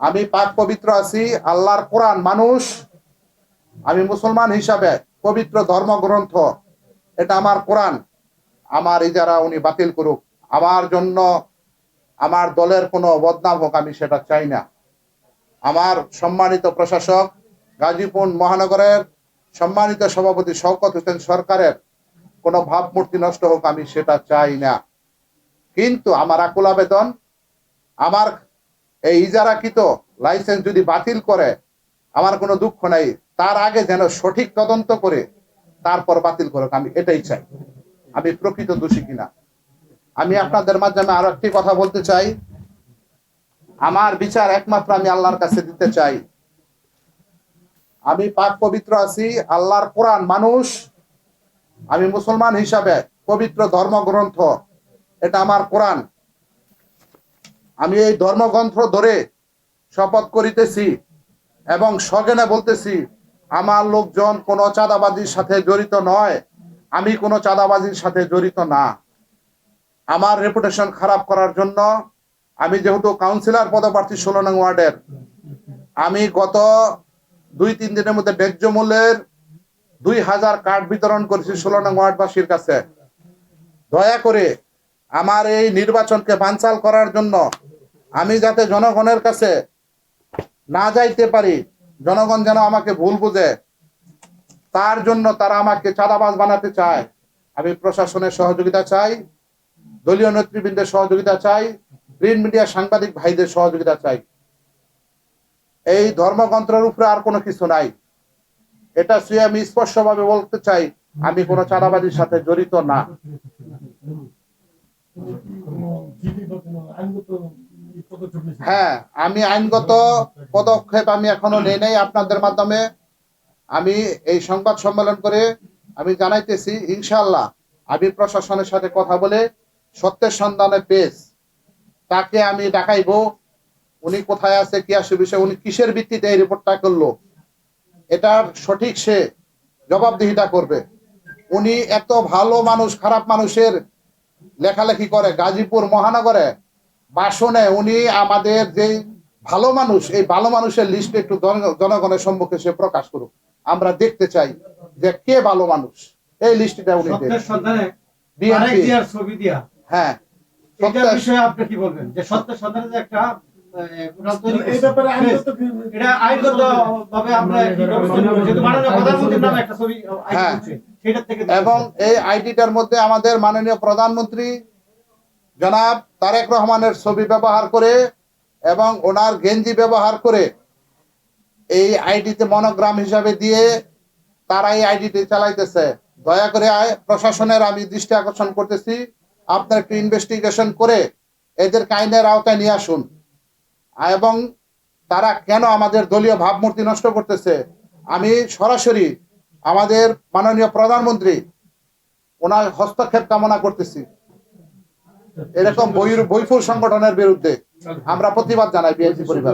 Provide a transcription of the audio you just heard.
আমি পাক পবিত্র আছি আল্লাহর কোরআন মানুষ, আমি মুসলমান হিসাবে পবিত্র ধর্মগ্রন্থ, এটা আমার কোরআন। আমার ইজারা উনি বাতিল করুক, আমার জন্য আমার দলের কোনো বদনাম হোক, আমি সেটা চাই না। আমার সম্মানিত প্রশাসক, গাজীপুর মহানগরের সম্মানিত সভাপতি শওকত হোসেন সরকারের কোনো ভাবমূর্তি নষ্ট হোক, আমি সেটা চাই না। কিন্তু আমার আকুল আবেদন, আমার এই ইজারাকৃত লাইসেন্স যদি বাতিল করে আমার কোনো দুঃখ নাই, তার আগে যেন সঠিক তদন্ত করে তারপর বাতিল করুক, আমি এটাই চাই। আমি প্রকৃত দোষী কিনা। আমি আপনাদের মাধ্যমে আরো একটি কথা বলতে চাই, আমার বিচার একমাত্র আমি আল্লাহর কাছে দিতে চাই। আমি পাক পবিত্র আছি আল্লাহর কোরআন মানুষ, আমি মুসলমান হিসাবে পবিত্র ধর্মগ্রন্থ, এটা আমার কোরআন। আমি এই ধর্মগ্রন্থ ধরে শপথ করিতেছি এবং সজ্ঞানে বলতেছি, আমার লোকজন কোনো চাঁদাবাজির সাথে জড়িত নয়, আমি কোনো চাঁদাবাজির সাথে জড়িত না। আমার রেপুটেশন খারাপ করার জন্য আমি যেহেতু কাউন্সিলর পদপ্রার্থী 16 নং ওয়ার্ডের, আমি গত 2-3 দিনের মধ্যে ন্যায্য মূল্যের 2000 কার্ড বিতরণ করেছি 16 নং ওয়ার্ডবাসীর কাছে। দয়া করে আমার এই নির্বাচনকে বানচাল করার জন্য, আমি যাতে জনগণের কাছে না যাইতে পারি, জনগণ যেন আমাকে ভুল বুঝে, তার জন্য তারা আমাকে চাঁদাবাজ বানাতে চায়। আমি প্রশাসনের সহযোগিতা চাই, দলীয় নেতৃবৃন্দের সহযোগিতা চাই, প্রিন্ট মিডিয়া সাংবাদিক ভাইদের সহযোগিতা চাই। এই ধর্মগ্রন্থের উপরে আর কোনো কিছু নাই, এটা আমি স্পষ্টভাবে বলতে চাই, আমি কোনো চাঁদাবাজির সাথে জড়িত না। হ্যাঁ, আমি আইনগত পদক্ষেপ আমি এখনো নেই নাই। আপনাদের মাধ্যমে আমি এই সংবাদ সম্মেলন করে আমি জানাইতেছি, ইনশাআল্লাহ আমি প্রশাসনের সাথে কথা বলে সত্যের সন্ধানে পেশ তাকে আমি ডাকাইবো। উনি কোথায় আছে, কি আসে বিষয়, উনি কিসের ভিত্তিতে এই রিপোর্টটা করলো, এটার সঠিক সে জবাবদিহিতা করবে। উনি এত ভালো মানুষ, খারাপ মানুষের লেখালেখি করে গাজীপুর মহানগরে ভাষণে, উনি আমাদের যে ভালো মানুষ, এই ভালো মানুষের লিস্ট একটু জনগণের সম্মুখে সে প্রকাশ করুক। আমরা দেখতে চাই যে কে ভালো মানুষ, এই লিস্টটা উনি হ্যাঁ। আপনি কি বলবেন যে সত্যের সন্ধানে যে একটা এবং এই আইডিটার মধ্যে আমাদের মাননীয় প্রধানমন্ত্রী জনাব তারেক রহমানের ছবি ব্যবহার করে এবং ওনার গেঞ্জি ব্যবহার করে এই আইডিতে মনোগ্রাম হিসাবে দিয়ে তারা এই আইডিটি চালাইতেছে। দয়া করে প্রশাসনের আমি দৃষ্টি আকর্ষণ করতেছি, আপনার একটু ইনভেস্টিগেশন করে এদের আইনের আওতায় নিয়ে আসুন এবং তারা কেন আমাদের দলীয় ভাবমূর্তি নষ্ট করতেছে। আমি সরাসরি আমাদের মাননীয় প্রধানমন্ত্রী ওনার হস্তক্ষেপ কামনা করতেছি। এরকম বৈফুল সংগঠনের বিরুদ্ধে আমরা প্রতিবাদ জানাই বিএনপি পরিবার।